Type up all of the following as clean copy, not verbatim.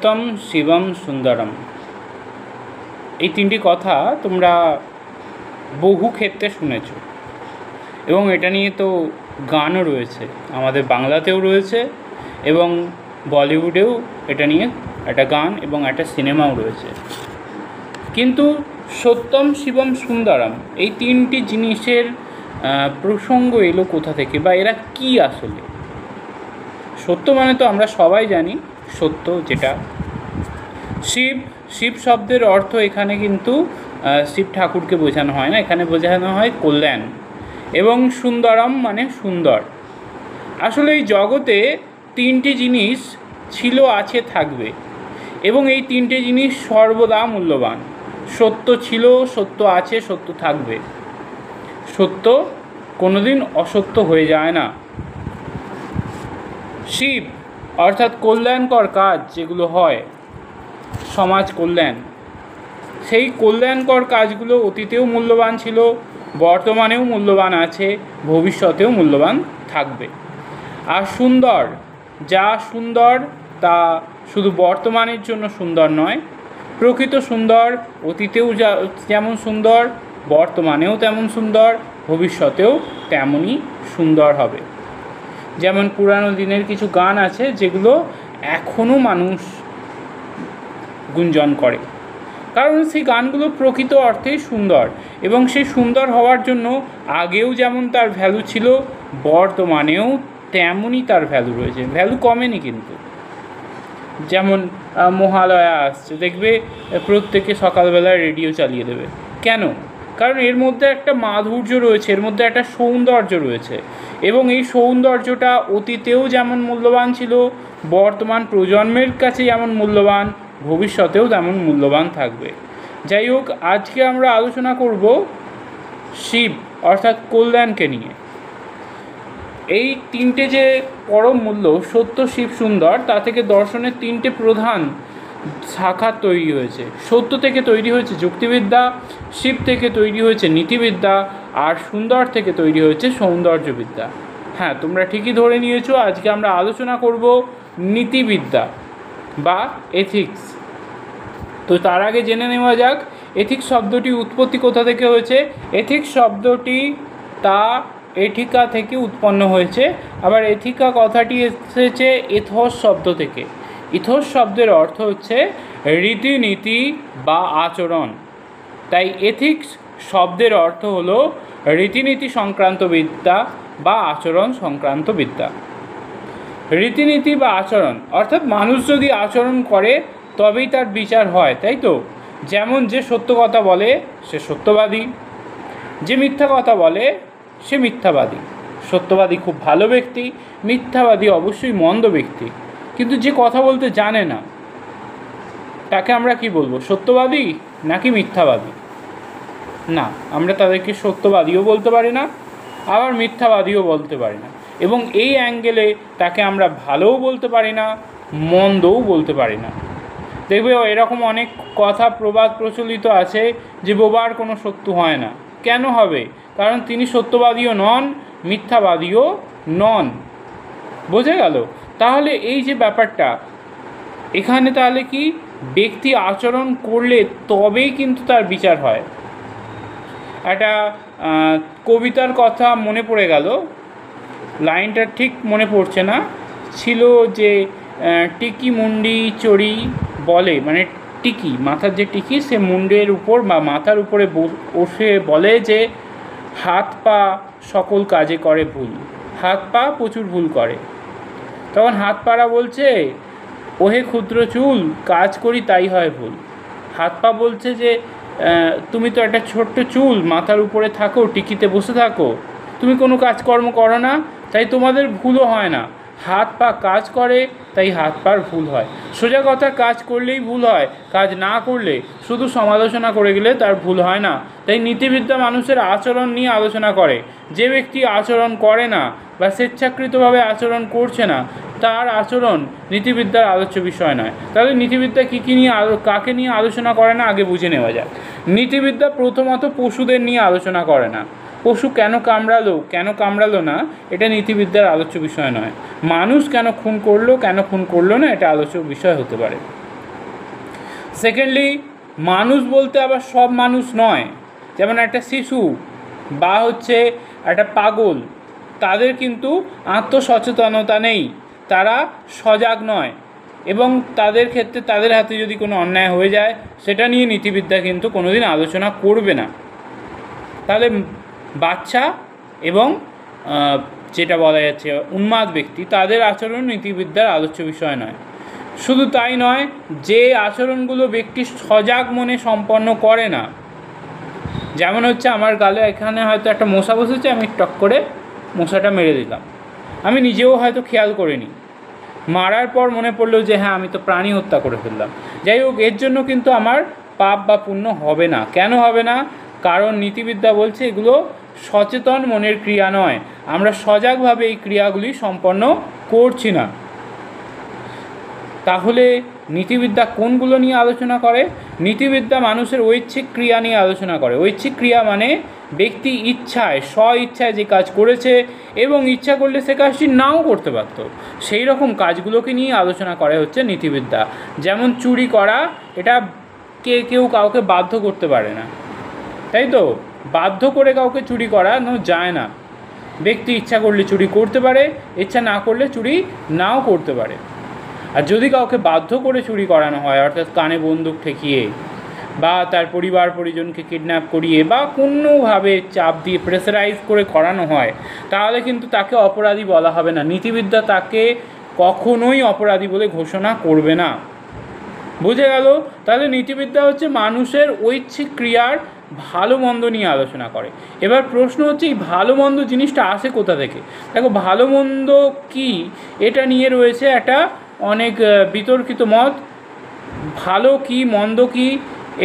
সত্যম শিবম সুন্দরম, এই তিনটি কথা তোমরা বহু ক্ষেত্রে শুনেছ এবং এটা নিয়ে তো গানও রয়েছে, আমাদের বাংলাতেও রয়েছে এবং বলিউডেও এটা নিয়ে একটা গান এবং একটা সিনেমাও রয়েছে। কিন্তু সত্যম শিবম সুন্দরম এই তিনটি জিনিসের প্রসঙ্গ এলো কোথা থেকে, বা এরা কি আসলে? সত্য মানে তো আমরা সবাই জানি সত্য, যেটা শিব। শিব শব্দের অর্থ এখানে কিন্তু শিব ঠাকুরকে বোঝানো হয় না, এখানে বোঝানো হয় কল্যাণ। এবং সুন্দরম মানে সুন্দর। আসলে এই জগতে তিনটি জিনিস ছিল, আছে, থাকবে, এবং এই তিনটে জিনিস সর্বদা মূল্যবান। সত্য ছিল, সত্য আছে, সত্য থাকবে। সত্য কোনোদিন অসত্য হয়ে যায় না। শিব অর্থাৎ কল্যাণকর কাজ যেগুলো হয়, সমাজ কল্যাণ, সেই কল্যাণকর কাজগুলো অতীতেও মূল্যবান ছিল, বর্তমানেও মূল্যবান আছে, ভবিষ্যতেও মূল্যবান থাকবে। আর সুন্দর, যা সুন্দর তা শুধু বর্তমানের জন্য সুন্দর নয়, প্রকৃত সুন্দর অতীতেও যেমন সুন্দর, বর্তমানেও তেমন সুন্দর, ভবিষ্যতেও তেমনই সুন্দর হবে। যেমন পুরানো দিনের কিছু গান আছে যেগুলো এখনও মানুষ গুঞ্জন করে, কারণ সেই গানগুলো প্রকৃত অর্থেই সুন্দর, এবং সেই সুন্দর হওয়ার জন্য আগেও যেমন তার ভ্যালু ছিল, বর্তমানেও তেমনই তার ভ্যালু রয়েছে, ভ্যালু কমেনি কিন্তু। যেমন মহালয়া আসছে, দেখবে প্রত্যেকে সকালবেলা রেডিও চালিয়ে দেবে। কেন? কারণ এর মধ্যে একটা মাধুর্য রয়েছে, এর মধ্যে একটা সৌন্দর্য রয়েছে, এবং এই সৌন্দর্যটা অতীতেও যেমন মূল্যবান ছিল, বর্তমান প্রজন্মের কাছে যেমন মূল্যবান, ভবিষ্যতেও তেমন মূল্যবান থাকবে। যাই হোক, আজকে আমরা আলোচনা করব শিব অর্থাৎ কল্যাণকে নিয়ে। এই তিনটে যে পরম মূল্য সত্য, শিব, সুন্দর, তা থেকে দর্শনের তিনটে প্রধান শাখা তৈরি হয়েছে। সত্য থেকে তৈরি হয়েছে যুক্তিবিদ্যা, শিব থেকে তৈরি হয়েছে নীতিবিদ্যা, আর সুন্দর থেকে তৈরি হয়েছে সৌন্দর্যবিদ্যা। হ্যাঁ, তোমরা ঠিকই ধরে নিয়েছো, আজকে আমরা আলোচনা করব নীতিবিদ্যা বা এথিক্স। তো তার আগে জেনে নেওয়া যাক এথিক্স শব্দটি উৎপত্তি কোথা থেকে হয়েছে। এথিক্স শব্দটি তা এথিকা থেকে উৎপন্ন হয়েছে। আবার এথিকা কথাটি এসেছে এথোস শব্দ থেকে। ইথোস শব্দের অর্থ হচ্ছে রীতিনীতি বা আচরণ। তাই এথিক্স শব্দের অর্থ হলো রীতিনীতি সংক্রান্ত বিদ্যা বা আচরণ সংক্রান্ত বিদ্যা। রীতিনীতি বা আচরণ অর্থাৎ মানুষ যদি আচরণ করে তবেই তার বিচার হয়, তাই তো? যেমন যে সত্য কথা বলে সে সত্যবাদী, যে মিথ্যা কথা বলে সে মিথ্যাবাদী। সত্যবাদী খুব ভালো ব্যক্তি, মিথ্যাবাদী অবশ্যই মন্দ ব্যক্তি। কিন্তু যে কথা বলতে জানে না তাকে আমরা কি বলবো, সত্যবাদী নাকি মিথ্যাবাদী? না, আমরা তাদেরকে সত্যবাদীও বলতে পারি না, আবার মিথ্যাবাদীও বলতে পারি না, এবং এই অ্যাঙ্গেলে তাকে আমরা ভালোও বলতে পারি না, মন্দও বলতে পারি না। দেখবে এরকম অনেক কথা প্রবাদ প্রচলিত আছে যে বোবার কোনো সত্য হয় না। কেন হবে? কারণ তিনি সত্যবাদীও নন, মিথ্যাবাদীও নন। বোঝা গেল? তাহলে এই যে ব্যাপারটা এখানে, তাহলে কি ব্যক্তি আচরণ করলে তবেই কিন্তু তার বিচার হয়। একটা কবিতার কথা মনে পড়ে গেল, লাইনটা ঠিক মনে পড়ছে না, ছিল যে টিকি মুন্ডি চড়ি বলে, মানে টিকি মাথার যে টিকি সে মুন্ডের উপর বা মাথার উপরে বসে বলে যে হাত পা সকল কাজে করে ভুল, হাত পা প্রচুর ভুল করে। তখন হাত পারা বলছে ওহে ক্ষুদ্র চুল, কাজ করি তাই হয় ভুল। হাত পা বলছে যে তুমি তো একটা ছোট্ট চুল, মাথার উপরে থাকো, টিকিতে বসে থাকো, তুমি কোনো কাজকর্ম করো না, তাই তোমাদের ভুলও হয় না। হাত পা কাজ করে তাই হাত পার ভুল হয়। সোজা কথা, কাজ করলেই ভুল হয়, কাজ না করলে শুধু সমালোচনা করে গেলে তার ভুল হয় না। তাই নীতিবিদ্যা মানুষের আচরণ নিয়ে আলোচনা করে। যে ব্যক্তি আচরণ করে না বা স্বেচ্ছাকৃতভাবে আচরণ করছে না, তার আচরণ নীতিবিদ্যার আলোচ্য বিষয় নয়। তাহলে নীতিবিদ্যা কী নিয়ে কাকে নিয়ে আলোচনা করে না আগে বুঝে নেওয়া যাক। নীতিবিদ্যা প্রথমত পশুদের নিয়ে আলোচনা করে না। পশু কেন কামড়ালো না, এটা নীতিবিদ্যার আলোচ্য বিষয় নয়। মানুষ কেন খুন করলো না, এটা আলোচ্য বিষয় হতে পারে। সেকেন্ডলি, মানুষ বলতে আবার সব মানুষ নয়। যেমন একটা শিশু বা হচ্ছে একটা পাগল, তাদের কিন্তু আত্মসচেতনতা নেই, তারা সজাগ নয়, এবং তাদের ক্ষেত্রে তাদের হাতে যদি কোনো অন্যায় হয়ে যায় সেটা নিয়ে নীতিবিদ্যা কিন্তু কোনোদিন আলোচনা করবে না। তাহলে বাচ্চা এবং যেটা বলা যাচ্ছে উন্মাদ ব্যক্তি, তাদের আচরণ নীতিবিদ্যার আলোচ্য বিষয় নয়। শুধু তাই নয়, যে আচরণগুলো ব্যক্তি সজাগ মনে সম্পন্ন করে না, যেমন হচ্ছে আমার গালে এখানে হয়তো একটা মশা বসেছে, আমি টক করে মশাটা মেরে দিলাম, আমি নিজেও হয়তো খেয়াল করিনি, মারার পর মনে পড়লো যে হ্যাঁ আমি তো প্রাণী হত্যা করে ফেললাম। যাই হোক, এর জন্য কিন্তু আমার পাপ বা পুণ্য হবে না। কেন হবে না? কারণ নীতিবিদ্যা বলছে এগুলো সচেতন মনের ক্রিয়া নয়, আমরা সজাগভাবে এই ক্রিয়াগুলি সম্পন্ন করছি না। তাহলে নীতিবিদ্যা কোনগুলো নিয়ে আলোচনা করে? নীতিবিদ্যা মানুষের ঐচ্ছিক ক্রিয়া নিয়ে আলোচনা করে। ঐচ্ছিক ক্রিয়া মানে ব্যক্তি ইচ্ছায়, স্ব ইচ্ছায় যে কাজ করেছে এবং ইচ্ছা করলে সে কাজটি নাও করতে পারত, সেই রকম কাজগুলোকে নিয়ে আলোচনা করে হচ্ছে নীতিবিদ্যা। যেমন চুরি করা, এটা কেউ কাউকে বাধ্য করতে পারে না, তাই তো? বাধ্য করে কাউকে চুরি করানো যায় না। ব্যক্তি ইচ্ছা করলে চুরি করতে পারে, ইচ্ছা না করলে চুরি নাও করতে পারে। আর যদি কাউকে বাধ্য করে চুরি করানো হয়, অর্থাৎ কানে বন্দুক ঠেকিয়ে বা তার পরিবার পরিজনকে কিডন্যাপ করিয়ে বা কোনোভাবে চাপ দিয়ে প্রেসারাইজ করে করানো হয়, তাহলে কিন্তু তাকে অপরাধী বলা হবে না। নীতিবিদ্যা তাকে কখনোই অপরাধী বলে ঘোষণা করবে না। বুঝে গেল? তাহলে নীতিবিদ্যা হচ্ছে মানুষের ঐচ্ছিক ক্রিয়ার ভালো মন্দ নিয়ে আলোচনা করে। এবার প্রশ্ন হচ্ছে এই ভালো মন্দ জিনিসটা আসে কোথা থেকে? দেখো, ভালো মন্দ কী, এটা নিয়ে রয়েছে একটা অনেক বিতর্কিত মত। ভালো কি মন্দ কি,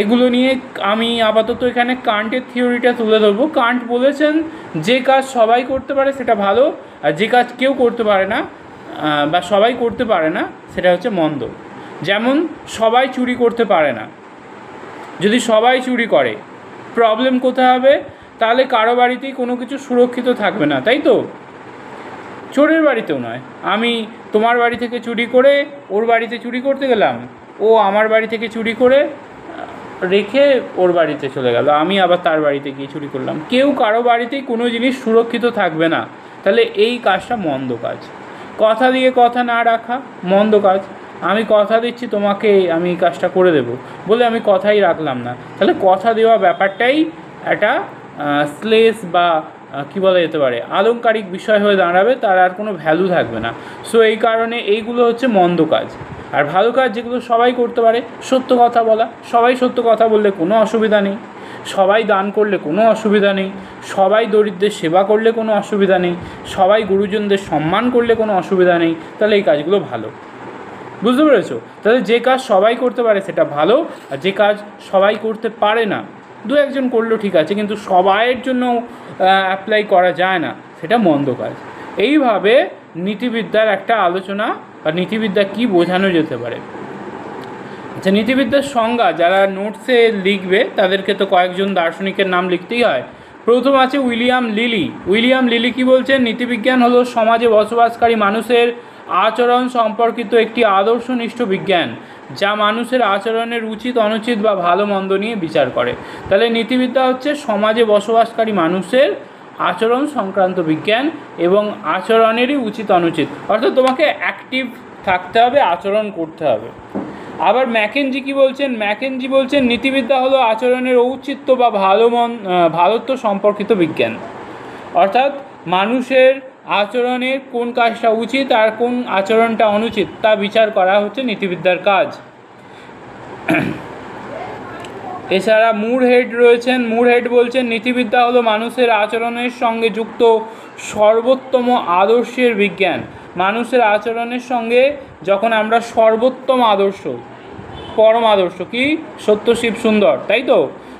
এগুলো নিয়ে আমি আপাতত এখানে কান্টের থিওরিটা তুলে ধরবো। কান্ট বলেছেন যে কাজ সবাই করতে পারে সেটা ভালো, আর যে কাজ কেউ করতে পারে না বা সবাই করতে পারে না সেটা হচ্ছে মন্দ। যেমন সবাই চুরি করতে পারে না, যদি সবাই চুরি করে প্রবলেম কোথায় হবে? তাহলে কারো বাড়িতেই কোনো কিছু সুরক্ষিত থাকবে না, তাই তো? চোরের বাড়িতেও নয়। আমি তোমার বাড়ি থেকে চুরি করে ওর বাড়িতে চুরি করতে গেলাম, ও আমার বাড়ি থেকে চুরি করে রেখে ওর বাড়িতে চলে গেল, আমি আবার তার বাড়িতে গিয়ে চুরি করলাম। কেউ কারো বাড়িতেই কোনো জিনিস সুরক্ষিত থাকবে না, তাহলে এই কাজটা মন্দ কাজ। কথা দিয়ে কথা না রাখা মন্দ কাজ। আমি কথা দিচ্ছি তোমাকে আমি এই কাজটা করে দেব বলে আমি কথাই রাখলাম না, তাহলে কথা দেওয়া ব্যাপারটাই একটা স্লেস বা কী বলা যেতে পারে আলংকারিক বিষয় হয়ে দাঁড়াবে, তার আর কোনো ভ্যালু থাকবে না। সো এই কারণে এইগুলো হচ্ছে মন্দ কাজ। আর ভালো কাজ যেগুলো সবাই করতে পারে, সত্য কথা বলা, সবাই সত্য কথা বললে কোনো অসুবিধা নেই, সবাই দান করলে কোনো অসুবিধা নেই, সবাই দরিদ্রের সেবা করলে কোনো অসুবিধা নেই, সবাই গুরুজনদের সম্মান করলে কোনো অসুবিধা নেই, তাহলে এই কাজগুলো ভালো। বুঝতে পেরেছো? তাহলে যে কাজ সবাই করতে পারে সেটা ভালো, আর যে কাজ সবাই করতে পারে না, দু একজন করলো ঠিক আছে, কিন্তু সবাইয়ের জন্য অ্যাপ্লাই করা যায় না, সেটা মন্দ কাজ। এইভাবে নীতিবিদ্যার একটা আলোচনা বা নীতিবিদ্যা কী বোঝানো যেতে পারে। আচ্ছা, নীতিবিদ্যার সংজ্ঞা যারা নোটসে লিখবে তাদেরকে তো কয়েকজন দার্শনিকের নাম লিখতেই হয়। প্রথম আছে উইলিয়াম লিলি। উইলিয়াম লিলি কী বলছেন? নীতিবিজ্ঞান হলো সমাজে বসবাসকারী মানুষের আচরণ সম্পর্কিত একটি আদর্শনিষ্ঠ বিজ্ঞান, যা মানুষের আচরণের উচিত অনুচিত বা ভালো মন্দ নিয়ে বিচার করে। তাহলে নীতিবিদ্যা হচ্ছে সমাজে বসবাসকারী মানুষের আচরণ সংক্রান্ত বিজ্ঞান এবং আচরণেরই উচিত অনুচিত, অর্থাৎ তোমাকে অ্যাক্টিভ থাকতে হবে, আচরণ করতে হবে। আবার ম্যাকেনজি কী বলছেন? ম্যাকেনজি বলছেন নীতিবিদ্যা হলো আচরণের ঔচিত্য বা ভালোত্ব সম্পর্কিত বিজ্ঞান, অর্থাৎ মানুষের আচরণের কোন কাজটা উচিত আর কোন আচরণটা অনুচিত তা বিচার করা হচ্ছে নীতিবিদ্যার কাজ। এছাড়া মুরহেড রয়েছেন। মুরহেড বলছেন নীতিবিদ্যা হলো মানুষের আচরণের সঙ্গে যুক্ত সর্বোত্তম আদর্শের বিজ্ঞান। মানুষের আচরণের সঙ্গে যখন আমরা সর্বোত্তম আদর্শ, পরম আদর্শ কি সত্য শিব সুন্দর, তাই তো,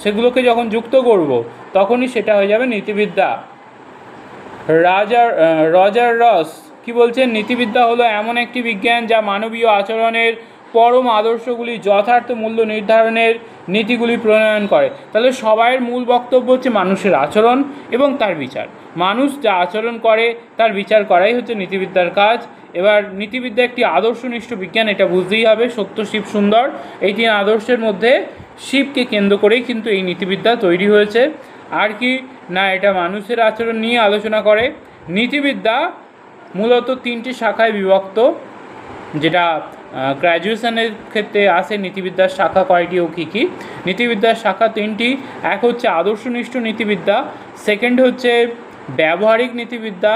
সেগুলোকে যখন যুক্ত করব তখনই সেটা হয়ে যাবে নীতিবিদ্যা। রজার রস কি বলছেন? নীতিবিদ্যা হলো এমন একটি বিজ্ঞান যা মানবীয় আচরণের পরম আদর্শগুলি যথার্থ মূল্য নির্ধারণের নীতিগুলি প্রণয়ন করে। তাহলে সবাইয়ের মূল বক্তব্য হচ্ছে মানুষের আচরণ এবং তার বিচার। মানুষ যা আচরণ করে তার বিচার করাই হচ্ছে নীতিবিদ্যার কাজ। এবার নীতিবিদ্যা একটি আদর্শনিষ্ঠ বিজ্ঞান, এটা বুঝতেই হবে। সত্য, শিব, সুন্দর, এই তিন আদর্শের মধ্যে শিবকে কেন্দ্র করেই কিন্তু এই নীতিবিদ্যা তৈরি হয়েছে। আর কি না, এটা মানুষের আচরণ নিয়ে আলোচনা করে। নীতিবিদ্যা মূলত তিনটি শাখায় বিভক্ত, যেটা গ্র্যাজুয়েশনের ক্ষেত্রে আসে। নীতিবিদ্যার শাখা কয়টি ও কী কী? নীতিবিদ্যার শাখা তিনটি। এক হচ্ছে আদর্শনিষ্ঠ নীতিবিদ্যা, সেকেন্ড হচ্ছে ব্যবহারিক নীতিবিদ্যা,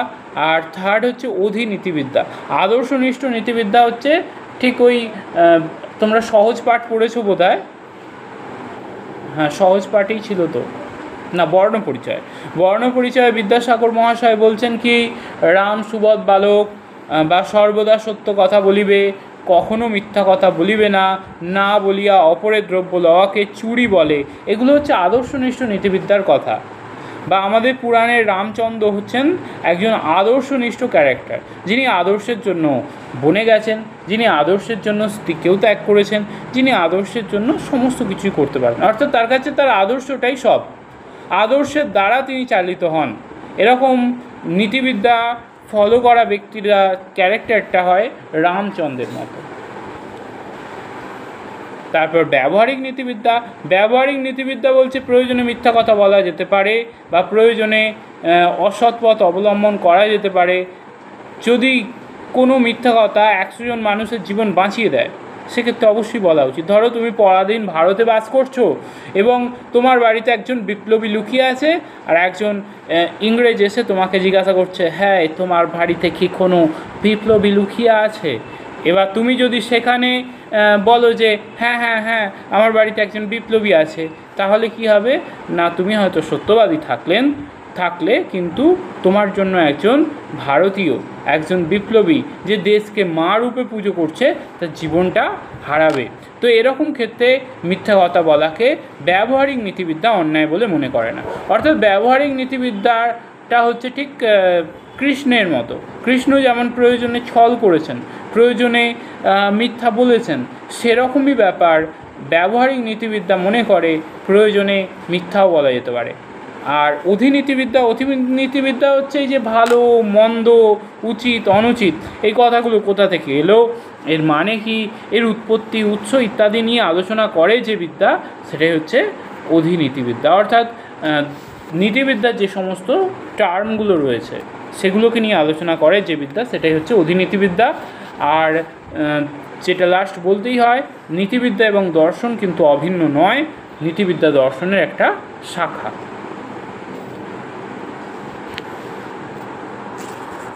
আর থার্ড হচ্ছে অধিনীতিবিদ্যা। আদর্শনিষ্ঠ নীতিবিদ্যা হচ্ছে ঠিক ওই তোমরা সহজ পাঠ পড়েছো বোধহয়, হ্যাঁ সহজ পাঠই ছিল তো না, বর্ণপরিচয়। বর্ণপরিচয় বিদ্যাসাগর মহাশয় বলছেন কি, রাম সুবোধ বালক বা সর্বদা সত্য কথা বলিবে, কখনো মিথ্যা কথা বলিবে না, না বলিয়া অপরের দ্রব্য লওয়াকে চুরি বলে। এগুলো হচ্ছে আদর্শনিষ্ঠ নীতিবিদ্যার কথা। বা আমাদের পুরাণের রামচন্দ্র হচ্ছেন একজন আদর্শনিষ্ঠ ক্যারেক্টার, যিনি আদর্শের জন্য বনে গেছেন, যিনি আদর্শের জন্য স্ত্রীকেও ত্যাগ করেছেন, যিনি আদর্শের জন্য সমস্ত কিছুই করতে পারেন। অর্থাৎ তার কাছে তার আদর্শটাই সব, আদর্শের দ্বারা তিনি চালিত হন। এরকম নীতিবিদ্যা ফলো করা ব্যক্তিরা ক্যারেক্টারটা হয় রামচন্দ্রের মতো। তারপর ব্যবহারিক নীতিবিদ্যা। ব্যবহারিক নীতিবিদ্যা বলছে প্রয়োজনে মিথ্যা কথা বলা যেতে পারে বা প্রয়োজনে অসৎ পথ অবলম্বন করা যেতে পারে। যদি কোনো মিথ্যা কথা 100 জন মানুষের জীবন বাঁচিয়ে দেয়, সেক্ষেত্রে অবশ্যই বলা উচিত। ধরো তুমি পরাধীন ভারতে বাস করছো এবং তোমার বাড়িতে একজন বিপ্লবী লুকিয়ে আছে, আর একজন ইংরেজ এসে তোমাকে জিজ্ঞাসা করছে, হ্যাঁ তোমার বাড়িতে কি কোনো বিপ্লবী লুকিয়ে আছে? এবার তুমি যদি সেখানে বলো যে হ্যাঁ হ্যাঁ হ্যাঁ আমার বাড়িতে একজন বিপ্লবী আছে, তাহলে কি হবে না, তুমি হয়তো সত্যবাদী থাকলে কিন্তু তোমার জন্য একজন ভারতীয়, একজন বিপ্লবী যে দেশকে মা রূপে পুজো করছে, তার জীবনটা হারাবে। তো এরকম ক্ষেত্রে মিথ্যা কথা বলাকে ব্যবহারিক নীতিবিদ্যা অন্যায় বলে মনে করে না। অর্থাৎ ব্যবহারিক নীতিবিদ্যাটা হচ্ছে ঠিক কৃষ্ণের মতো। কৃষ্ণ যেমন প্রয়োজনে ছল করেছেন, প্রয়োজনে মিথ্যা বলেছেন, সেরকমই ব্যাপার ব্যবহারিক নীতিবিদ্যা মনে করে প্রয়োজনে মিথ্যাও বলা যেতে পারে। আর অধিনীতিবিদ্যা হচ্ছে এই যে ভালো মন্দ, উচিত অনুচিত, এই কথাগুলো কোথা থেকে এলো, এর মানে কি, এর উৎপত্তি উৎস ইত্যাদি নিয়ে আলোচনা করে যে বিদ্যা, সেটাই হচ্ছে অধিনীতিবিদ্যা। অর্থাৎ নীতিবিদ্যার যে সমস্ত টার্মগুলো রয়েছে সেগুলোকে নিয়ে আলোচনা করে যে বিদ্যা, সেটাই হচ্ছে অধিনীতিবিদ্যা। আর যেটা লাস্ট বলতেই হয়, নীতিবিদ্যা এবং দর্শন কিন্তু অভিন্ন নয়, নীতিবিদ্যা দর্শনের একটা শাখা।